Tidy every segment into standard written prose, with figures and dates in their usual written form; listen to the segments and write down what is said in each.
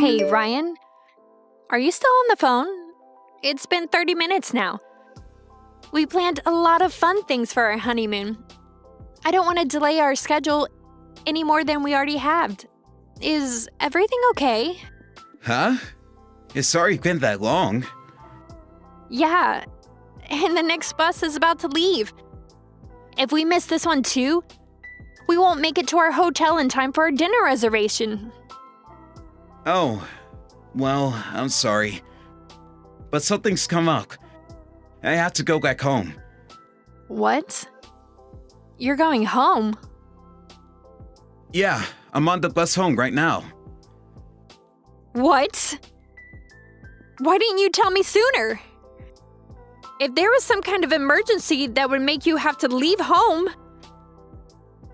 Hey, Ryan, are you still on the phone? It's been 30 minutes now. We planned a lot of fun things for our honeymoon. I don't want to delay our schedule any more than we already have. Is everything okay? Huh? It's already been that long. Yeah, and the next bus is about to leave. If we miss this one too, we won't make it to our hotel in time for our dinner reservation. Oh, well, I'm sorry. But something's come up. I have to go back home. What? You're going home? Yeah, I'm on the bus home right now. What? Why didn't you tell me sooner? If there was some kind of emergency that would make you have to leave home,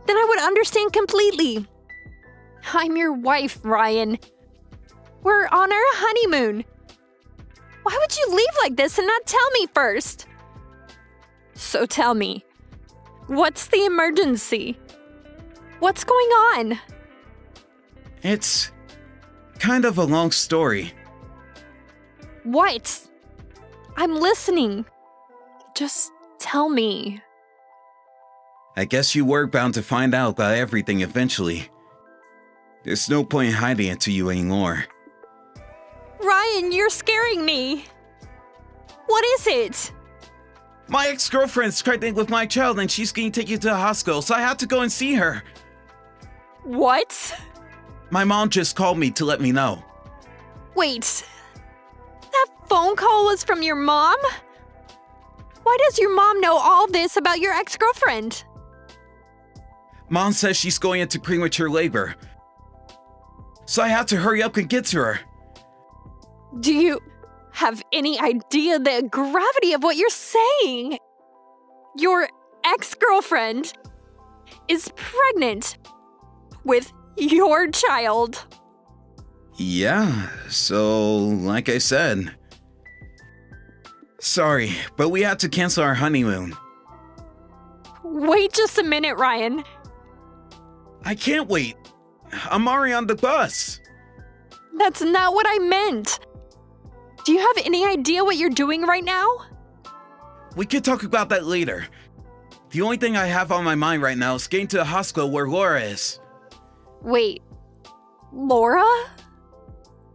then I would understand completely. I'm your wife, Ryan. We're on our honeymoon. Why would you leave like this and not tell me first? So tell me, what's the emergency? What's going on? It's kind of a long story. What? I'm listening. Just tell me. I guess you were bound to find out about everything eventually. There's no point in hiding it to you anymore. Ryan, you're scaring me. What is it? My ex-girlfriend's pregnant with my child and she's getting taken to the hospital, so I have to go and see her. What? My mom just called me to let me know. Wait. That phone call was from your mom? Why does your mom know all this about your ex-girlfriend? Mom says she's going into premature labor, so I have to hurry up and get to her. Do you have any idea the gravity of what you're saying? Your ex-girlfriend is pregnant with your child. Yeah, so like I said. Sorry, but we had to cancel our honeymoon. Wait just a minute, Ryan. I can't wait. I'm already on the bus. That's not what I meant. Do you have any idea what you're doing right now? We could talk about that later. The only thing I have on my mind right now is getting to the hospital where Laura is. Wait, Laura?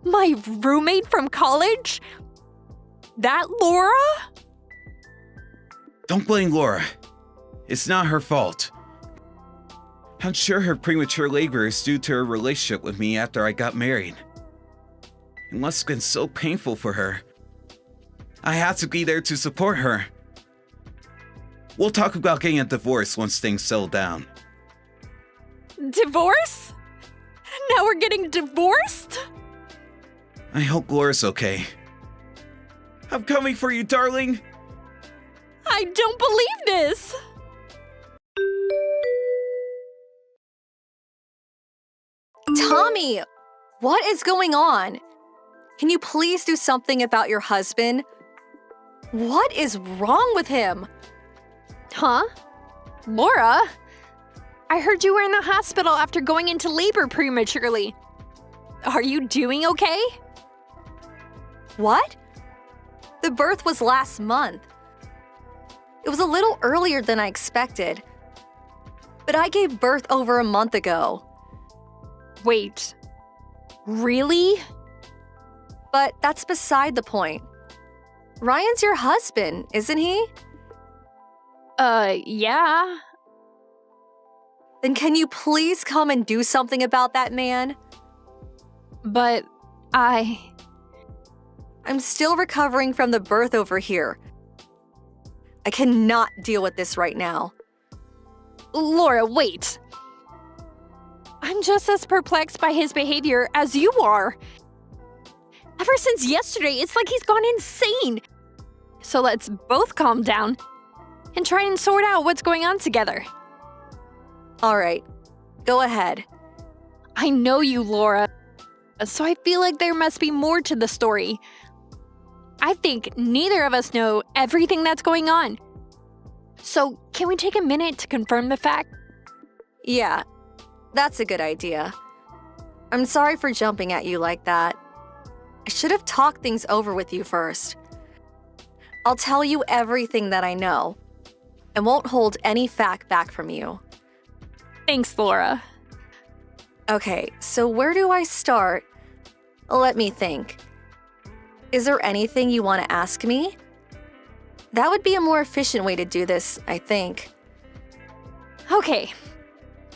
My roommate from college? That Laura? Don't blame Laura. It's not her fault. I'm sure her premature labor is due to her relationship with me after I got married. It must have been so painful for her. I had to be there to support her. We'll talk about getting a divorce once things settle down. Divorce? Now we're getting divorced? I hope Laura's okay. I'm coming for you, darling. I don't believe this. Tommy, what is going on? Can you please do something about your husband? What is wrong with him? Huh? Laura? I heard you were in the hospital after going into labor prematurely. Are you doing okay? What? The birth was last month. It was a little earlier than I expected. But I gave birth over a month ago. Wait, really? But that's beside the point. Ryan's your husband, isn't he? Yeah. Then can you please come and do something about that man? But I'm still recovering from the birth over here. I cannot deal with this right now. Laura, wait. I'm just as perplexed by his behavior as you are. Ever since yesterday, it's like he's gone insane. So let's both calm down and try and sort out what's going on together. All right, go ahead. I know you, Laura, so I feel like there must be more to the story. I think neither of us know everything that's going on. So can we take a minute to confirm the fact? Yeah, that's a good idea. I'm sorry for jumping at you like that. I should have talked things over with you first. I'll tell you everything that I know and won't hold any fact back from you. Thanks, Laura. Okay, so where do I start? Let me think. Is there anything you want to ask me? That would be a more efficient way to do this, I think. Okay.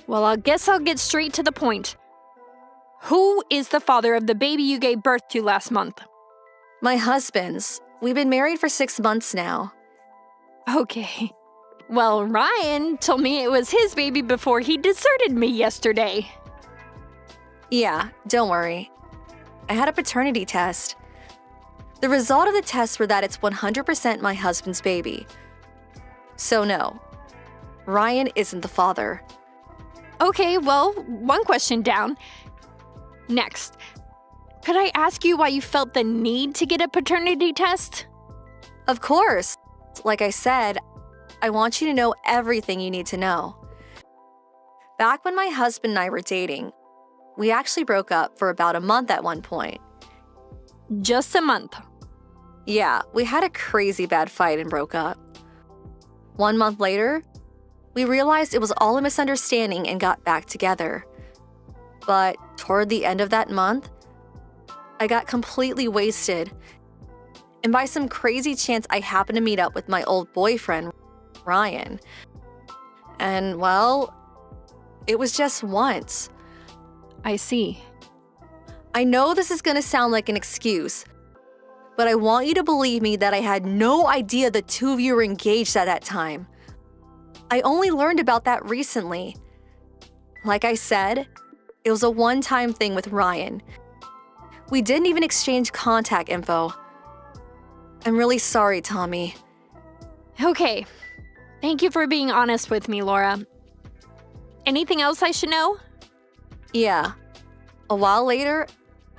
Well, I guess I'll get straight to the point. Who is the father of the baby you gave birth to last month? My husband's. We've been married for 6 months now. Okay. Well, Ryan told me it was his baby before he deserted me yesterday. Yeah, don't worry. I had a paternity test. The result of the test were that it's 100% my husband's baby. So no, Ryan isn't the father. Okay, well, one question down. Next, could I ask you why you felt the need to get a paternity test? Of course. Like I said, I want you to know everything you need to know. Back when my husband and I were dating, we actually broke up for about a month at one point. Just a month. Yeah, we had a crazy bad fight and broke up. 1 month later, we realized it was all a misunderstanding and got back together. But toward the end of that month, I got completely wasted. And by some crazy chance, I happened to meet up with my old boyfriend, Ryan. And well, it was just once. I see. I know this is gonna sound like an excuse, but I want you to believe me that I had no idea the two of you were engaged at that time. I only learned about that recently. Like I said, it was a one-time thing with Ryan. We didn't even exchange contact info. I'm really sorry, Tommy. Okay. Thank you for being honest with me, Laura. Anything else I should know? Yeah. A while later,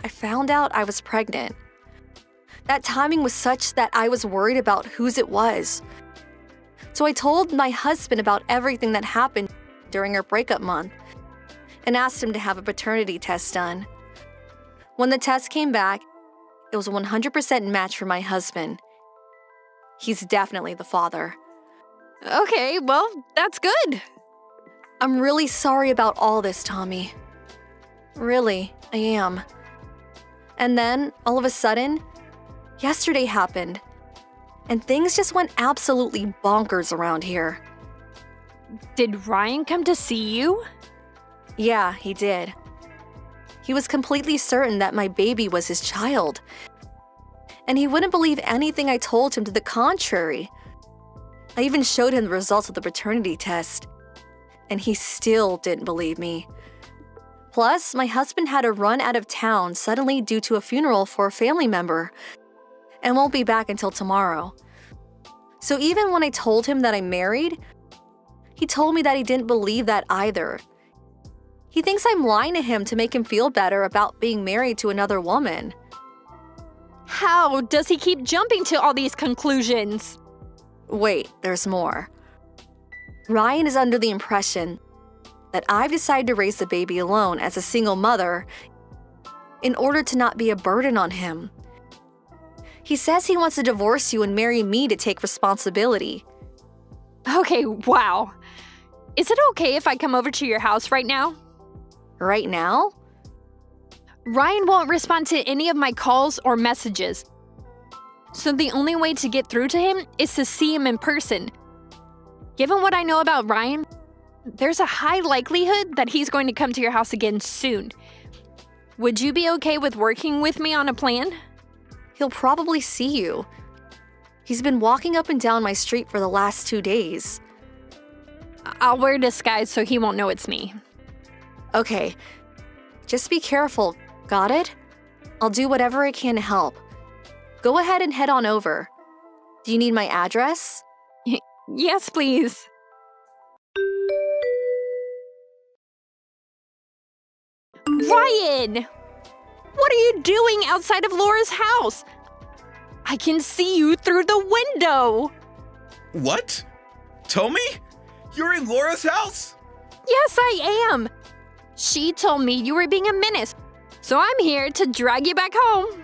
I found out I was pregnant. That timing was such that I was worried about whose it was. So I told my husband about everything that happened during our breakup month and asked him to have a paternity test done. When the test came back, it was a 100% match for my husband. He's definitely the father. Okay, well, that's good. I'm really sorry about all this, Tommy. Really, I am. And then, all of a sudden, yesterday happened. And things just went absolutely bonkers around here. Did Ryan come to see you? Yeah, he did. He was completely certain that my baby was his child. And he wouldn't believe anything I told him to the contrary. I even showed him the results of the paternity test. And he still didn't believe me. Plus, my husband had to run out of town suddenly due to a funeral for a family member and won't be back until tomorrow. So even when I told him that I'm married, he told me that he didn't believe that either. He thinks I'm lying to him to make him feel better about being married to another woman. How does he keep jumping to all these conclusions? Wait, there's more. Ryan is under the impression that I've decided to raise the baby alone as a single mother in order to not be a burden on him. He says he wants to divorce you and marry me to take responsibility. Okay, wow. Is it okay if I come over to your house right now? Right now? Ryan won't respond to any of my calls or messages. So the only way to get through to him is to see him in person. Given what I know about Ryan, there's a high likelihood that he's going to come to your house again soon. Would you be okay with working with me on a plan? He'll probably see you. He's been walking up and down my street for the last 2 days. I'll wear a disguise so he won't know it's me. Okay, just be careful, got it? I'll do whatever I can to help. Go ahead and head on over. Do you need my address? Yes, please. Ryan! What are you doing outside of Laura's house? I can see you through the window. What? Tommy? You're in Laura's house? Yes, I am. She told me you were being a menace, so I'm here to drag you back home.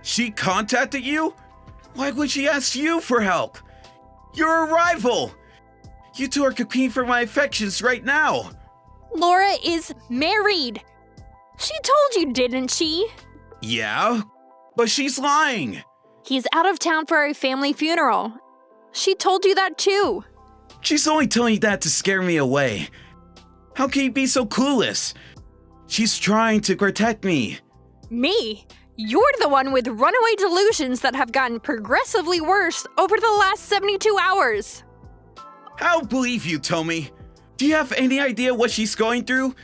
She contacted you? Why would she ask you for help? You're a rival! You two are competing for my affections right now! Laura is married. She told you, didn't she? Yeah, but she's lying! He's out of town for a family funeral. She told you that too. She's only telling you that to scare me away. How can you be so clueless? She's trying to protect me. Me? You're the one with runaway delusions that have gotten progressively worse over the last 72 hours. I don't believe you, Tomi. Do you have any idea what she's going through?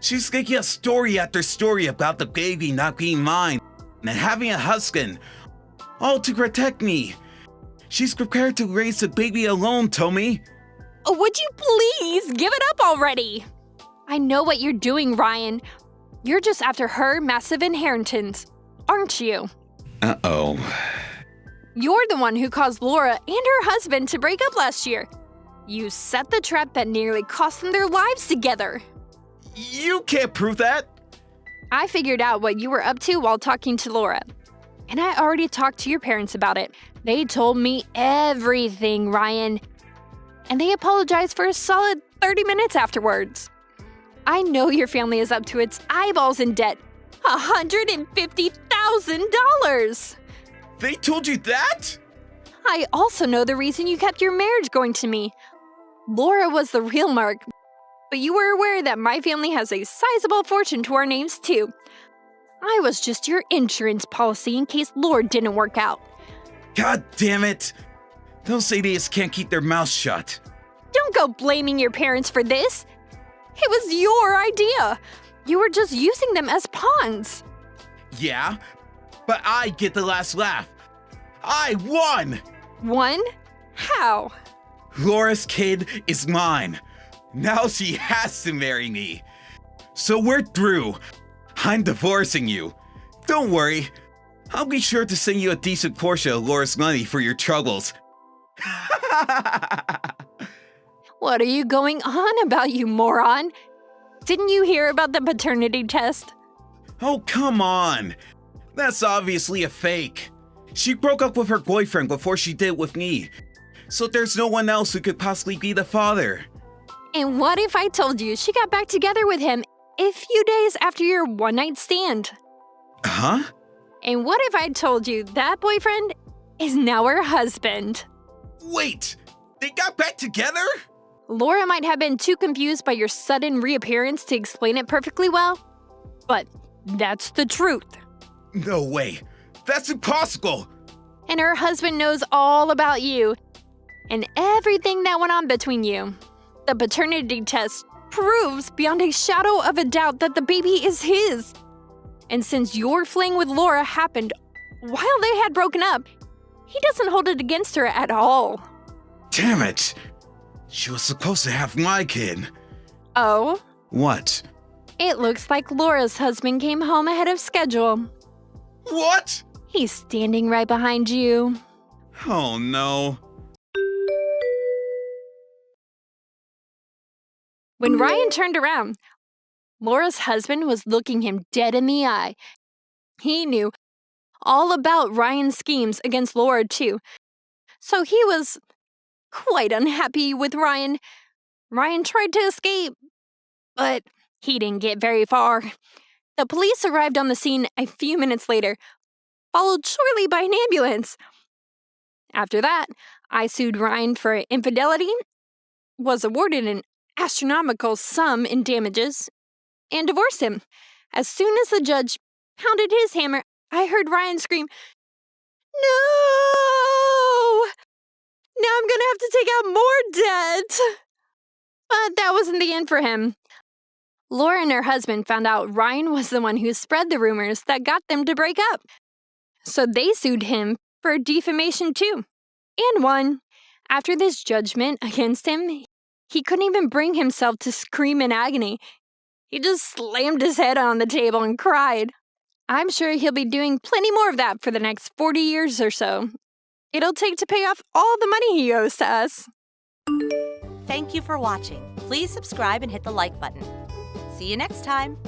She's making a story after story about the baby not being mine and having a husband, all to protect me. She's prepared to raise the baby alone, Tomi. Would you please give it up already? I know what you're doing, Ryan. You're just after her massive inheritance, aren't you? Uh-oh. You're the one who caused Laura and her husband to break up last year. You set the trap that nearly cost them their lives together. You can't prove that. I figured out what you were up to while talking to Laura. And I already talked to your parents about it. They told me everything, Ryan. And they apologized for a solid 30 minutes afterwards. I know your family is up to its eyeballs in debt. $150,000! They told you that? I also know the reason you kept your marriage going to me. Laura was the real Mark, but you were aware that my family has a sizable fortune to our names too. I was just your insurance policy in case Laura didn't work out. God damn it! Those idiots can't keep their mouths shut. Don't go blaming your parents for this. It was your idea. You were just using them as pawns. Yeah, but I get the last laugh. I won! One? How? Laura's kid is mine. Now she has to marry me. So we're through. I'm divorcing you. Don't worry. I'll be sure to send you a decent portion of Laura's money for your troubles. What are you going on about, you moron? Didn't you hear about the paternity test? Oh, come on. That's obviously a fake. She broke up with her boyfriend before she did with me. So there's no one else who could possibly be the father. And what if I told you she got back together with him a few days after your one-night stand? Huh? And what if I told you that boyfriend is now her husband? Wait, they got back together? Laura might have been too confused by your sudden reappearance to explain it perfectly well, but that's the truth. No way. That's impossible. And her husband knows all about you and everything that went on between you. The paternity test proves beyond a shadow of a doubt that the baby is his. And since your fling with Laura happened while they had broken up, he doesn't hold it against her at all. Damn it. She was supposed to have my kid. Oh? What? It looks like Laura's husband came home ahead of schedule. What? He's standing right behind you. Oh no. When Ryan turned around, Laura's husband was looking him dead in the eye. He knew all about Ryan's schemes against Laura too, so he was quite unhappy with Ryan. Ryan tried to escape, but he didn't get very far. The police arrived on the scene a few minutes later, followed shortly by an ambulance. After that, I sued Ryan for infidelity, was awarded an astronomical sum in damages, and divorced him. As soon as the judge pounded his hammer, I heard Ryan scream, "No! Now I'm gonna have to take out more debt!" But that wasn't the end for him. Laura and her husband found out Ryan was the one who spread the rumors that got them to break up. So they sued him for defamation too, and won. After this judgment against him, he couldn't even bring himself to scream in agony. He just slammed his head on the table and cried. I'm sure he'll be doing plenty more of that for the next 40 years or so. It'll take to pay off all the money he owes to us. Thank you for watching. Please subscribe and hit the like button. See you next time.